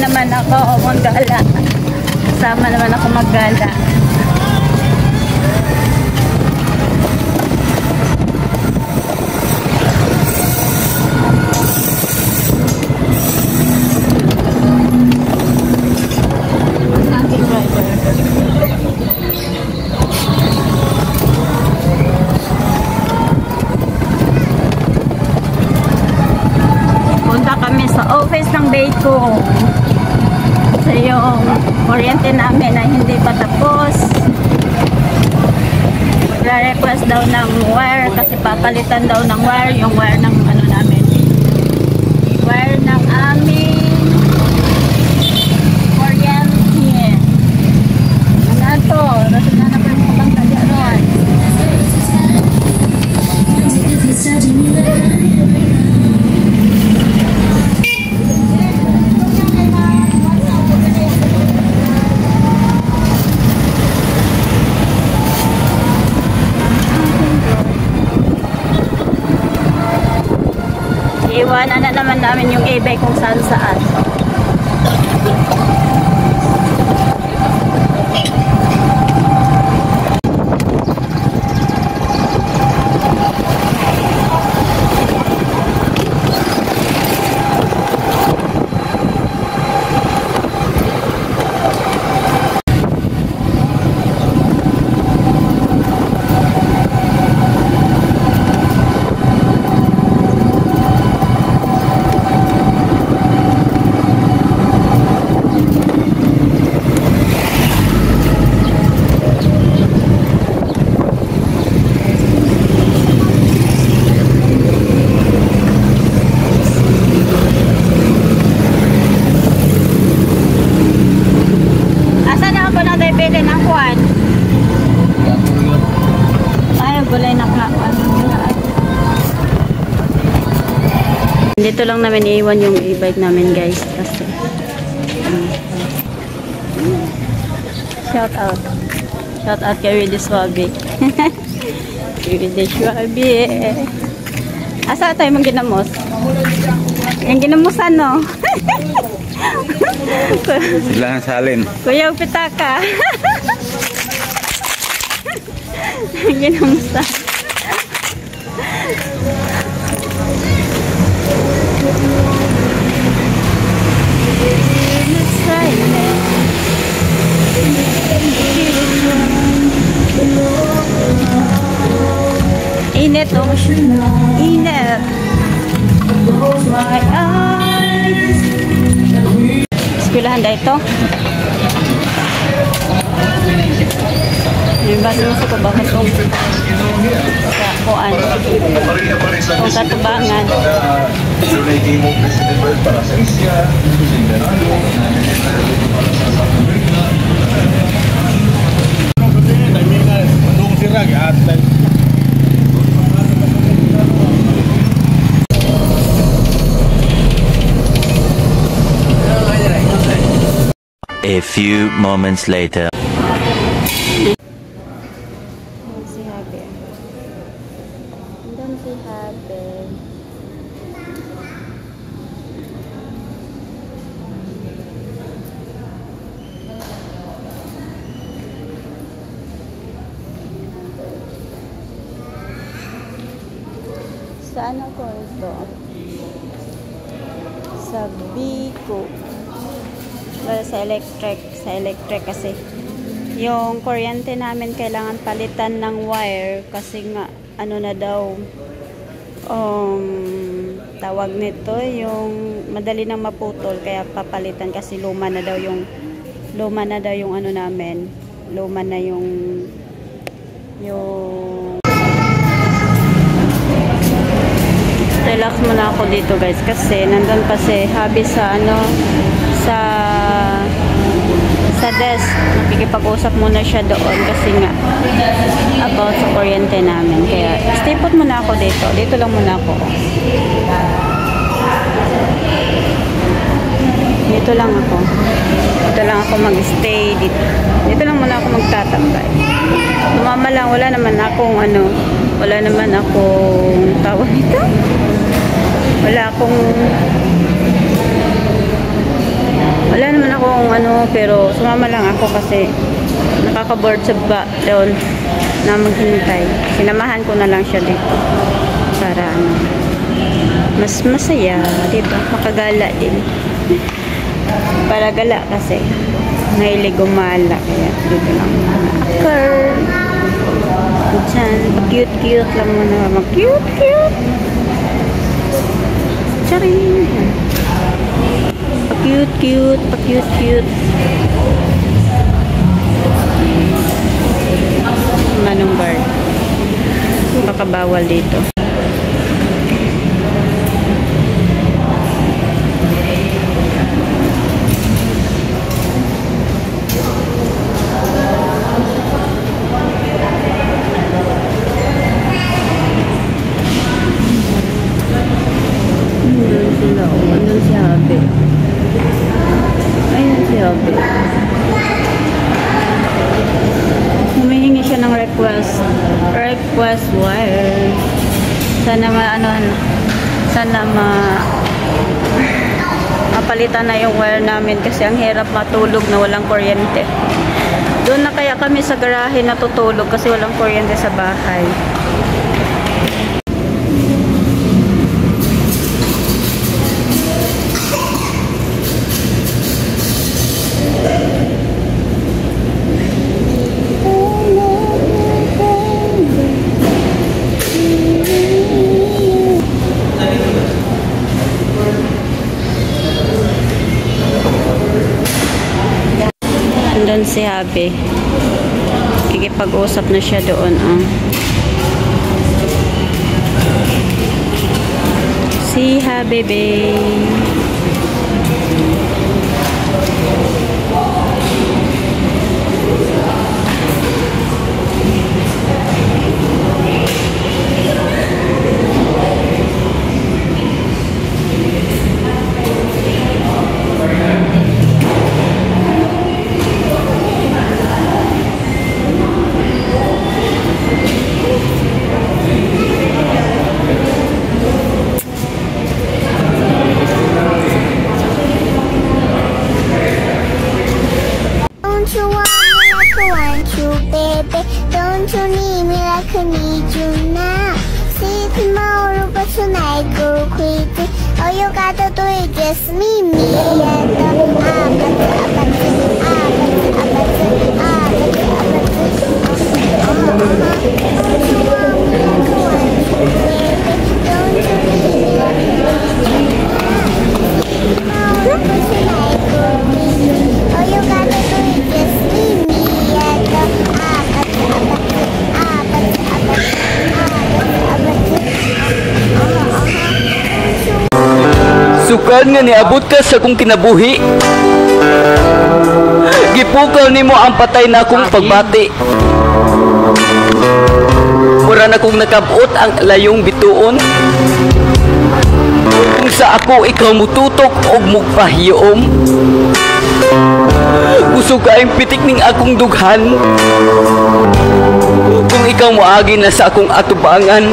naman ako maggala. Kasama naman ako maggala. Beko. So yung kuryente namin ay hindi pa tapos. Request daw ng wire kasi papalitan daw ng wire, yung wire ng ano namin. Wire ng aming kuryente. Ano to? Rasin na naman yung kapang tadyaron. Iwanan na naman namin yung e-bike kung saan saan. Dito lang namin iiwan yung e-bike namin guys kasi shout out kay Willie Swabe. Willie Swabe. Asa tayo mong ginamos? Yung ginamusan no? Sila salin. Kuya Pitaka. Ginamusan. Init oh. Init. My eyes. Eskwelahan dahil ito. Yung basa mo sa kubakan kung kuan. Kung katubangan. A few moments later. Si Habe. Andun si Habe. Saan ako ito? Sa Biko. Sa electric kasi yung kuryente namin kailangan palitan ng wire kasi nga ano na daw tawag nito yung madali nang maputol kaya papalitan kasi luma na daw yung ano namin, luma na yung relax muna ako dito guys kasi nandun pa si Habi sa sa desk. Nakikipag-usap muna siya doon kasi nga about sa kuryente namin. Kaya stay put muna ako dito. Dito lang muna ako. Dito lang ako. Dito lang ako mag-stay dito. Dito lang muna ako magtatambay. Tumama lang, wala naman akong tawag nito. Wala pero sumama lang ako kasi nakaka-board sa doon na maghintay. Sinamahan ko na lang siya dito para mas masaya, diba? Makagala din. Para gala kasi mahilig gumala, kaya dito lang occur. Diyan, pa-cute-cute lang muna. Mag-cute-cute. Charing. Pa-cute-cute, pa-cute-cute. Manong bar. Baka bawal dito. Andun si Habe. Ayun si Habe. Humihingi siya ng request wire. Sana mapalitan na yung wire namin kasi ang hirap matulog na walang kuryente. Doon na kaya kami sa garahe natutulog kasi walang kuryente sa bahay. Doon si Habe. Kikipag-usap na siya doon. Si Habe, babe. Don't you want me like I want you, baby? Don't you need me like I need you now? See tomorrow, but tonight go crazy. All you gotta do is just meet me at Sukad nga niabot ka sa kong kinabuhi. Gipukaw nimo ang patay na akong pagbati. Mura na kong nakabot ang layong bituon. Kung sa ako ikaw mututok og mugpahiyoom. Kusog kaayong pitik ning akong dughan. Kung ikaw moagi na sa akong atubangan.